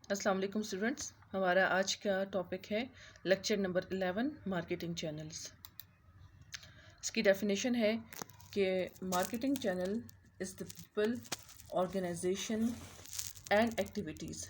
अस्सलाम वालेकुम स्टूडेंट्स, हमारा आज का टॉपिक है लेक्चर नंबर 11 मार्केटिंग चैनल्स। इसकी डेफिनेशन है कि marketing channel is the people, organisation and activities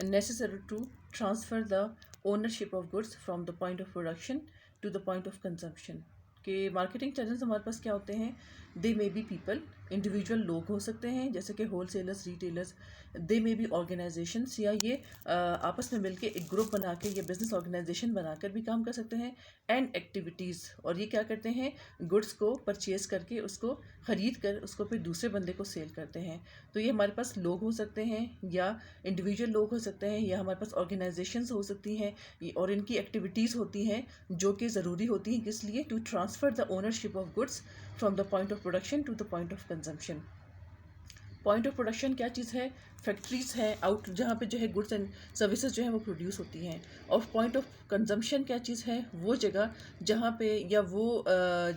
necessary to transfer the ownership of goods from the point of production to the point of consumption। कि marketing channels हमारे पास क्या होते हैं? They may be people, individual लोग हो सकते हैं जैसे कि wholesalers, retailers. They may be organisations, या ये आपस में मिलके एक ग्रुप बना के या बिजनेस ऑर्गेनाइजेशन बनाकर भी काम कर सकते हैं। एंड एक्टिविटीज़, और ये क्या करते हैं? गुड्स को परचेज करके उसको ख़रीद कर उसको फिर दूसरे बंदे को सेल करते हैं। तो ये हमारे पास लोग हो सकते हैं, या इंडिविजुअल लोग हो सकते हैं, या हमारे पास ऑर्गेनाइजेशंस हो सकती हैं, और इनकी एक्टिविटीज़ होती हैं जो कि ज़रूरी होती हैं। किस लिए? To transfer the ownership of goods from the point of production to the point of consumption. Point of production क्या चीज़ है? फैक्ट्रीज़ हैं, आउट जहाँ पे जो है गुड्स एंड सर्विसेज जो है वो प्रोड्यूस होती हैं। और पॉइंट ऑफ कंजम्पशन क्या चीज़ है? वो जगह जहाँ पे, या वो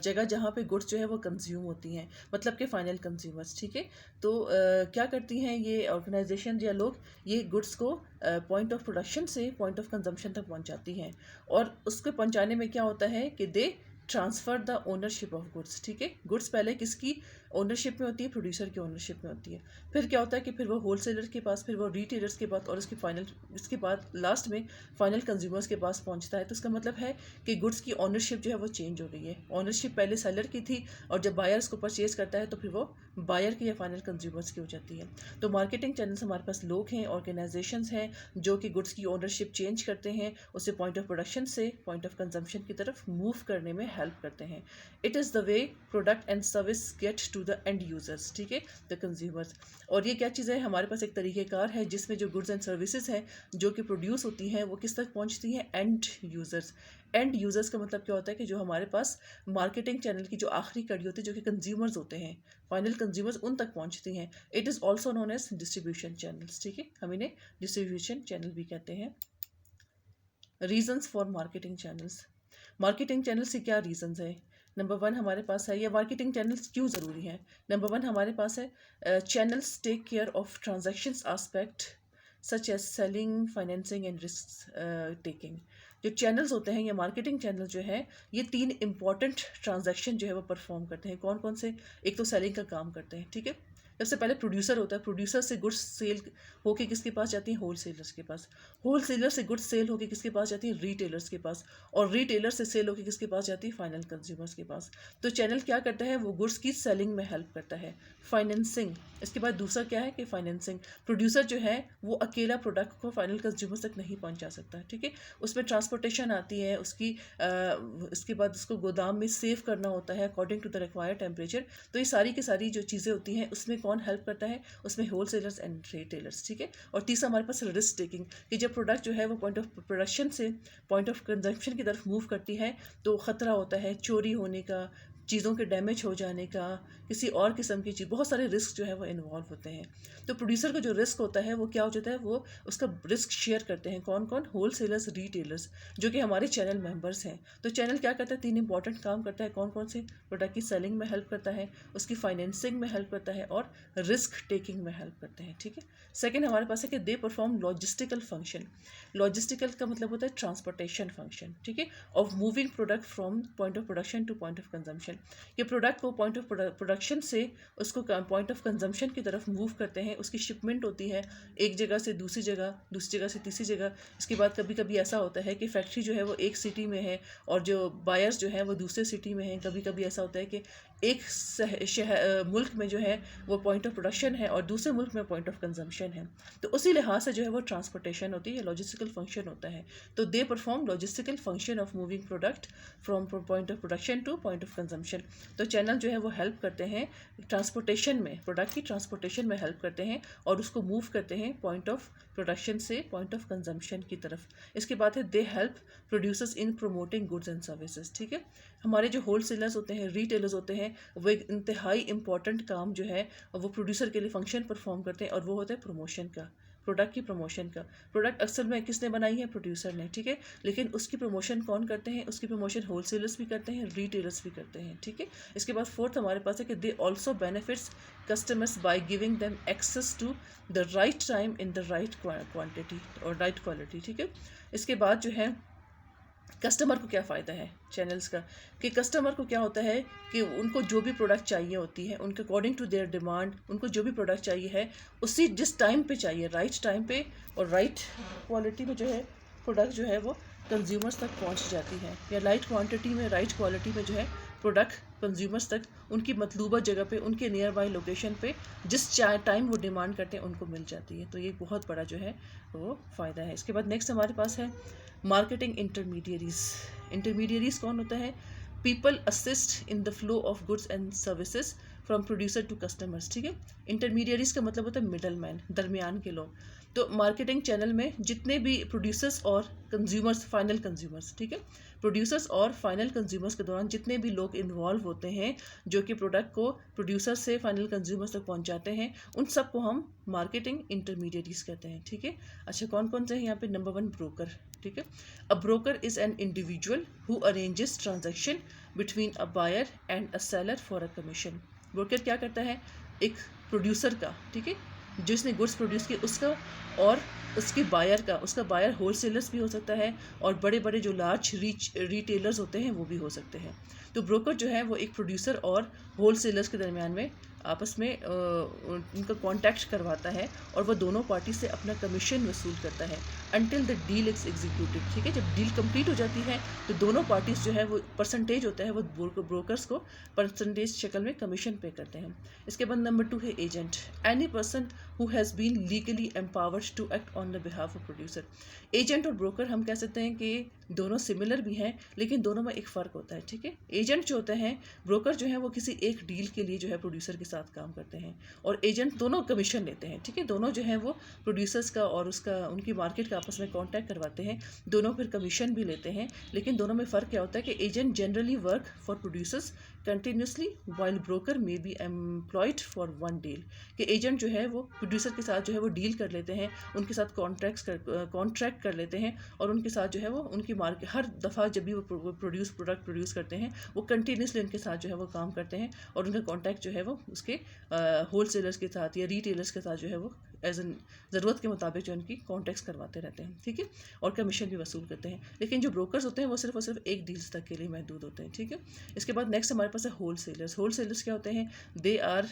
जगह जहाँ पे गुड्स जो है वो कंज्यूम होती हैं, मतलब कि फ़ाइनल कंज्यूमर्स। ठीक है, तो क्या करती हैं ये ऑर्गेनाइजेशन या लोग? ये गुड्स को पॉइंट ऑफ प्रोडक्शन से पॉइंट ऑफ कंजम्पशन तक पहुँचाती हैं। और उसके पहुँचाने में क्या होता है कि they transfer the ownership of goods. ठीक है, गुड्स पहले किसकी ओनरशिप में होती है? प्रोड्यूसर की ओनरशिप में होती है। फिर क्या होता है कि फिर वो होल सेलर के पास, फिर वो रिटेलर्स के पास, और इसके बाद लास्ट में फाइनल कंज्यूमर्स के पास पहुंचता है। तो इसका मतलब है कि गुड्स की ओनरशिप जो है वो चेंज हो गई है। ओनरशिप पहले सेलर की थी, और जब बायर उसको परचेज करता है तो फिर वो बायर की या फाइनल कंज्यूमर्स की हो जाती है। तो मार्केटिंग चैनल्स हमारे पास लोग हैं, ऑर्गेनाइजेशंस हैं, जो कि गुड्स की ओनरशिप चेंज करते हैं, उसे पॉइंट ऑफ प्रोडक्शन से पॉइंट ऑफ कंजम्पशन की तरफ मूव करने में हेल्प करते हैं। It is the way product and service get to the end users. ठीक है, द कंज्यूमर्स। और ये क्या चीज़ है? हमारे पास एक तरीक़ेकार है जिसमें जो गुड्स एंड सर्विसेज हैं जो कि प्रोड्यूस होती हैं वो किस तक पहुंचती हैं? End users. एंड यूज़र्स का मतलब क्या होता है कि जो हमारे पास मार्केटिंग चैनल की जो आखिरी कड़ी होती है, जो कि कंज्यूमर्स होते हैं, फाइनल कंज्यूमर्स, उन तक पहुंचती हैं। It is also known as distribution channels. ठीक है, हम इन्हें डिस्ट्रीब्यूशन चैनल भी कहते हैं। Reasons for marketing channels. Marketing channels के क्या रीजंस है? नंबर वन हमारे पास है, ये मार्केटिंग चैनल्स क्यों ज़रूरी हैं? नंबर वन हमारे पास है, channels take care of transactions aspect such as selling, financing and risk taking. जो चैनल्स होते हैं, ये मार्केटिंग चैनल जो है, ये 3 इंपॉर्टेंट ट्रांजैक्शन जो है वो परफॉर्म करते हैं। कौन कौन से? एक तो सेलिंग का काम करते हैं। ठीक है, सबसे पहले प्रोड्यूसर होता है, प्रोड्यूसर से गुड्स सेल होके किसके पास जाती है? होल सेलर्स के पास। होल सेलर से गुड्स सेल होके किसके पास जाती है? रिटेलर्स के पास। और रिटेलर से सेल होके किसके पास जाती है? फाइनल कंज्यूमर्स के पास। तो चैनल क्या करता है? वो गुड्स की सेलिंग में हेल्प करता है। फाइनेंसिंग, इसके बाद दूसरा क्या है कि फाइनेंसिंग। प्रोड्यूसर जो है वो अकेला प्रोडक्ट को फाइनल कंज्यूमर्स तक नहीं पहुंचा सकता। ठीक है, उसमें ट्रांसपोर्टेशन आती है, इसके बाद उसको गोदाम में सेव करना होता है according to the required temperature. तो ये सारी की सारी जो चीज़ें होती हैं उसमें कौन हेल्प करता है? उसमें होल सेलर्स एंड रिटेलर्स। ठीक है, और तीसरा हमारे पास रिस्क टेकिंग, कि जब प्रोडक्ट जो है वो पॉइंट ऑफ प्रोडक्शन से पॉइंट ऑफ कंजम्पशन की तरफ मूव करती है तो ख़तरा होता है चोरी होने का, चीज़ों के डैमेज हो जाने का, किसी और किस्म की चीज़, बहुत सारे रिस्क जो है वो इन्वॉल्व होते हैं। तो प्रोड्यूसर का जो रिस्क होता है वो क्या हो जाता है? वो उसका रिस्क शेयर करते हैं। कौन कौन? होल सेलर्स, रिटेलर्स, जो कि हमारे चैनल मेंबर्स हैं। तो चैनल क्या करता है? 3 इंपॉर्टेंट काम करता है। कौन कौन से? प्रोडक्ट की सेलिंग में हेल्प करता है, उसकी फाइनेंसिंग में हेल्प करता है, और रिस्क टेकिंग में हेल्प करते हैं। ठीक है, सेकेंड हमारे पास है कि they perform logistical function. Logistical का मतलब होता है ट्रांसपोर्टेशन फंक्शन। ठीक है, of moving product from point of production two point of consumption. ये प्रोडक्ट को पॉइंट ऑफ प्रोडक्शन से उसको पॉइंट ऑफ कंजम्पशन की तरफ मूव करते हैं। उसकी शिपमेंट होती है एक जगह से दूसरी जगह, दूसरी जगह से तीसरी जगह। इसके बाद कभी कभी ऐसा होता है कि फैक्ट्री जो है वो एक सिटी में है और जो बायर्स जो है वो दूसरे सिटी में हैं। कभी कभी ऐसा होता है कि एक मुल्क में जो है वो पॉइंट ऑफ प्रोडक्शन है और दूसरे मुल्क में पॉइंट ऑफ कंजम्पशन है। तो उसी लिहाज से जो है वो ट्रांसपोर्टेशन होती है, लॉजिस्टिकल फंक्शन होता है। तो they perform logistical function of moving product from point of production two point of consumption. तो चैनल जो है वो हेल्प करते हैं ट्रांसपोर्टेशन में, प्रोडक्ट की ट्रांसपोर्टेशन में हेल्प करते हैं और उसको मूव करते हैं पॉइंट ऑफ प्रोडक्शन से पॉइंट ऑफ कंजम्पशन की तरफ। इसके बाद है they help producers in promoting goods and services. ठीक है, हमारे जो होल सेलर्स होते हैं, रिटेलर्स होते हैं, वो एक इंतहाई इंपॉर्टेंट काम जो है वो प्रोड्यूसर के लिए फंक्शन परफॉर्म करते हैं, और वो होता है प्रमोशन का। प्रोडक्ट की प्रमोशन का। प्रोडक्ट अक्सर में किसने बनाई है? प्रोड्यूसर ने, ठीक है। लेकिन उसकी प्रमोशन कौन करते हैं? उसकी प्रमोशन होलसेलर्स भी करते हैं, रिटेलर्स भी करते हैं, ठीक है। इसके बाद फोर्थ हमारे पास है कि they also benefits customers by giving them access to the right time in the right quantity और राइट क्वालिटी, ठीक है। इसके बाद जो है कस्टमर को क्या फ़ायदा है चैनल्स का, कि कस्टमर को क्या होता है कि उनको जो भी प्रोडक्ट चाहिए होती है, उनके अकॉर्डिंग टू देयर डिमांड, उनको जो भी प्रोडक्ट चाहिए है उसी जिस टाइम पे चाहिए, राइट टाइम पे और राइट क्वालिटी में जो है प्रोडक्ट जो है वो कंज्यूमर्स तक पहुंच जाती है, या राइट क्वांटिटी में राइट क्वालिटी में जो है प्रोडक्ट कंज्यूमर्स तक उनकी मतलूबा जगह पे, उनके नियर बाई लोकेशन पे जिस टाइम वो डिमांड करते हैं उनको मिल जाती है। तो ये बहुत बड़ा जो है वो फ़ायदा है। इसके बाद नेक्स्ट हमारे पास है मार्केटिंग इंटरमीडियरीज। इंटरमीडियरीज कौन होता है? People assist in the flow of goods and services from producer to customers, ठीक है। इंटरमीडियरीज का मतलब होता है मिडल मैन, दरमियान के लोग। तो मार्केटिंग चैनल में जितने भी प्रोड्यूसर्स और कंज्यूमर्स, फाइनल कंज्यूमर्स, ठीक है, प्रोड्यूसर्स और फाइनल कंज्यूमर्स के दौरान जितने भी लोग इन्वॉल्व होते हैं जो कि प्रोडक्ट को प्रोड्यूसर से फाइनल कंज्यूमर्स तक पहुंचाते हैं, उन सब को हम मार्केटिंग इंटरमीडियरीज कहते हैं, ठीक है। अच्छा, कौन कौन से हैं यहाँ पे? नंबर 1 ब्रोकर, ठीक है। A broker is an individual who arranges transaction between a buyer and a seller for a commission. Broker क्या करता है? एक प्रोड्यूसर का, ठीक है, जिसने गुड्स प्रोड्यूस किया उसका और उसके बायर का, उसका बायर होलसेलर्स भी हो सकता है और बड़े बड़े जो लार्ज रिटेलर्स होते हैं वो भी हो सकते हैं। तो ब्रोकर जो है वो एक प्रोड्यूसर और होलसेलर्स के दरमियान में आपस में उनका कॉन्टैक्ट करवाता है और वह दोनों पार्टी से अपना कमीशन वसूल करता है until the deal is executed, ठीक है। जब डील कंप्लीट हो जाती है तो दोनों पार्टीज जो है वो परसेंटेज होता है, वो ब्रोकर्स को परसेंटेज शक्ल में कमीशन पे करते हैं। इसके बाद नंबर 2 है agent. Any person who has been legally empowered to act on the behalf of producer. Agent और ब्रोकर हम कह सकते हैं कि दोनों सिमिलर भी हैं, लेकिन दोनों में एक फ़र्क होता है, ठीक है। एजेंट जो होते हैं, ब्रोकर जो है वो किसी एक डील के लिए जो है प्रोड्यूसर के साथ काम करते हैं, और एजेंट दोनों कमीशन लेते हैं, ठीक है। दोनों जो है वो प्रोड्यूसर्स का और उसका उनकी मार्केट का आपस में कॉन्टैक्ट करवाते हैं, दोनों फिर कमीशन भी लेते हैं। लेकिन दोनों में फ़र्क क्या होता है कि agent generally work for producers continuously while broker may be employed for one deal. कि एजेंट जो है वो प्रोड्यूसर के साथ जो है वो डील कर लेते हैं, उनके साथ कॉन्ट्रैक्ट कर लेते हैं, और उनके साथ जो है वो उनकी मार्केट हर दफ़ा जब भी वो प्रोडक्ट प्रोड्यूस करते हैं वो कंटिन्यूसली उनके साथ जो है वो काम करते हैं, और उनका कॉन्टैक्ट जो है वो उसके होलसेलर्स के साथ या रिटेलर्स के साथ जो है वो एज एन ज़रूरत के मुताबिक जो उनकी कॉन्टैक्ट्स करवाते रहते हैं, ठीक है, और कमीशन भी वसूल करते हैं। लेकिन जो ब्रोकर्स होते हैं वो सिर्फ और सिर्फ एक डील्स तक के लिए महदूद होते हैं, ठीक है। इसके बाद नेक्स्ट हमारे पास है होलसेलर्स। होलसेलर्स क्या होते हैं? They are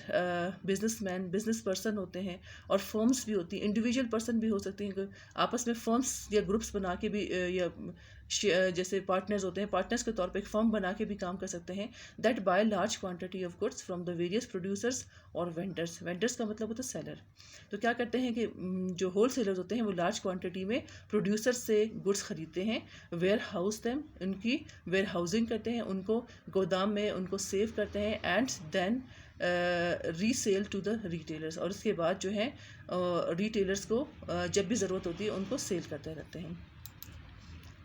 businessman, business person होते हैं, और फर्म्स भी होती हैं, इंडिविजुअल पर्सन भी हो सकते हैं, आपस में फर्म्स या ग्रुप्स बना के भी या जैसे पार्टनर्स होते हैं, पार्टनर्स के तौर पे एक फर्म बना के भी काम कर सकते हैं। That by large quantity of goods from the various producers और वेंडर्स। वेंडर्स का मतलब होता है सेलर। तो क्या करते हैं कि जो होल सेलर्स होते हैं वो लार्ज क्वांटिटी में प्रोड्यूसर्स से गुड्स खरीदते हैं, वेयर हाउस देम, उनकी वेयर हाउसिंग करते हैं, उनको गोदाम में उनको सेव करते हैं, and then resell to the retailers, और उसके बाद जो है रिटेलर्स को जब भी ज़रूरत होती है उनको सेल करते रहते हैं।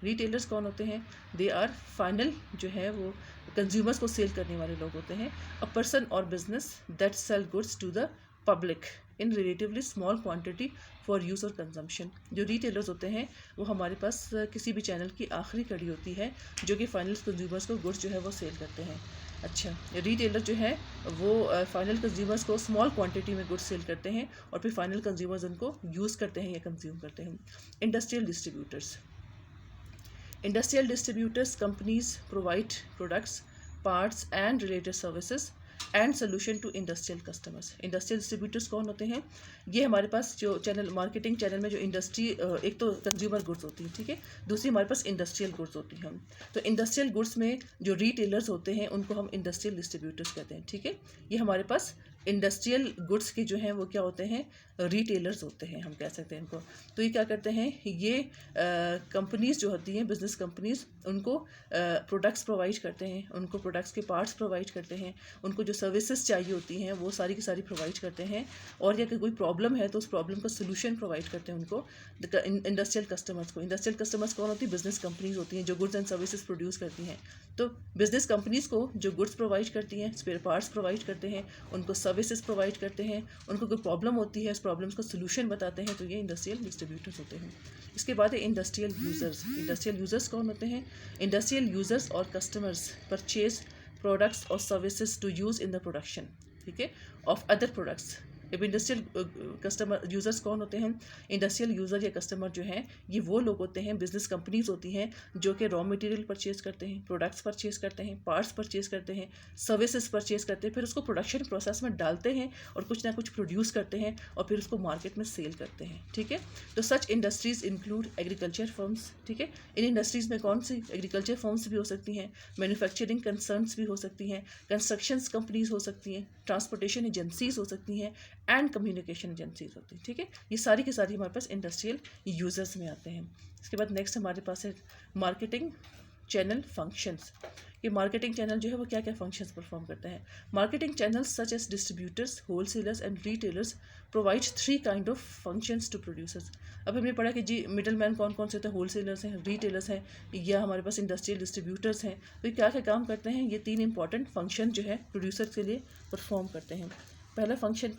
रिटेलर्स कौन होते हैं? दे आर फाइनल जो है वो कंज्यूमर्स को सेल करने वाले लोग होते हैं। अ पर्सन और business that sell goods to the public in relatively small quantity for use और कंजम्पशन। जो रिटेलर्स होते हैं वो हमारे पास किसी भी चैनल की आखिरी कड़ी होती है जो कि फाइनल कंज्यूमर्स को गुड्स जो है वो सेल करते हैं। अच्छा, रिटेलर जो है वो फाइनल कंज्यूमर्स को स्मॉल क्वांटिटी में गुड्स सेल करते हैं और फिर फाइनल कंज्यूमर्स उनको यूज़ करते हैं या कंज्यूम करते हैं। Industrial distributors. Industrial distributors companies provide products, parts and related services and solution to industrial customers. Industrial distributors कौन होते हैं? ये हमारे पास जो चैनल मार्केटिंग चैनल में जो इंडस्ट्री, एक तो कंज्यूमर गुड्स होती है, ठीक है, दूसरी हमारे पास इंडस्ट्रियल गुड्स होती हैं। तो इंडस्ट्रियल गुड्स में जो रिटेलर्स होते हैं उनको हम इंडस्ट्रियल डिस्ट्रीब्यूटर्स कहते हैं, ठीक है। ये हमारे पास इंडस्ट्रियल गुड्स के जो हैं वो क्या होते हैं? रिटेलर्स होते हैं, हम कह सकते हैं इनको। तो ये क्या करते हैं? ये कंपनीज जो होती हैं, बिजनेस कंपनीज, उनको प्रोडक्ट्स प्रोवाइड करते हैं, उनको प्रोडक्ट्स के पार्ट्स प्रोवाइड करते हैं, उनको जो सर्विसेज चाहिए होती हैं वो सारी की सारी प्रोवाइड करते हैं, और या कोई प्रॉब्लम है तो उस प्रॉब्लम का सोल्यूशन प्रोवाइड करते हैं उनको इंडस्ट्रियल कस्टमर्स को। इंडस्ट्रियल कस्टमर्स कौन होती है? बिजनेस कंपनीज होती हैं जो गुड्स एंड सर्विसेज प्रोड्यूस करती हैं। तो बिजनेस कंपनीज को जो गुड्स प्रोवाइड करती हैं, स्पेयर पार्ट्स प्रोवाइड करते हैं, उनको सर्विसेज प्रोवाइड करते हैं, उनको कोई प्रॉब्लम होती है, उस प्रॉब्लम्स का सोल्यूशन बताते हैं, तो ये इंडस्ट्रियल डिस्ट्रीब्यूटर्स होते हैं। इसके बाद है इंडस्ट्रियल यूज़र्स। इंडस्ट्रियल यूज़र्स कौन होते हैं? इंडस्ट्रियल यूज़र्स और कस्टमर्स परचेज प्रोडक्ट्स और services to use in the production, ठीक है, ऑफ अदर प्रोडक्ट्स। अब इंडस्ट्रियल कस्टमर यूज़र्स कौन होते हैं? इंडस्ट्रियल यूज़र या कस्टमर जो हैं ये वो लोग होते हैं, बिजनेस कंपनीज होती हैं जो कि रॉ मटेरियल परचेज़ करते हैं, प्रोडक्ट्स परचेज़ करते हैं, पार्ट्स परचेज़ करते हैं, सर्विसेज परचेज़ करते हैं, फिर उसको प्रोडक्शन प्रोसेस में डालते हैं और कुछ ना कुछ प्रोड्यूस करते हैं और फिर उसको मार्केट में सेल करते हैं, ठीक है। तो सच इंडस्ट्रीज़ इंक्लूड एग्रीकल्चर फर्म्स, ठीक है। इन इंडस्ट्रीज़ में कौन सी? एग्रीकल्चर फर्म्स भी हो सकती हैं, मैन्युफैक्चरिंग कंसर्न्स भी हो सकती हैं, कंस्ट्रक्शंस कंपनीज हो सकती हैं, ट्रांसपोर्टेशन एजेंसीज हो सकती हैं एंड कम्युनिकेशन एजेंसीज होती हैं, ठीक है। ये सारी की सारी हमारे पास इंडस्ट्रियल यूज़र्स में आते हैं। इसके बाद नेक्स्ट हमारे पास है मार्केटिंग चैनल फंक्शंस। ये मार्केटिंग चैनल जो है वो क्या क्या फंक्शंस परफॉर्म करता है? Marketing channels such as distributors, wholesalers and retailers provides 3 kind of functions to producers. अब हमने पढ़ा कि जी मिडल मैन कौन कौन से होते हैं? होलसेलर्स हैं, रिटेलर्स हैं, या हमारे पास इंडस्ट्रियल डिस्ट्रीब्यूटर्स हैं। तो ये क्या क्या काम करते हैं? ये 3 इंपॉर्टेंट फंक्शन जो है प्रोड्यूसर के लिए परफॉर्म करते हैं। पहला फंक्शन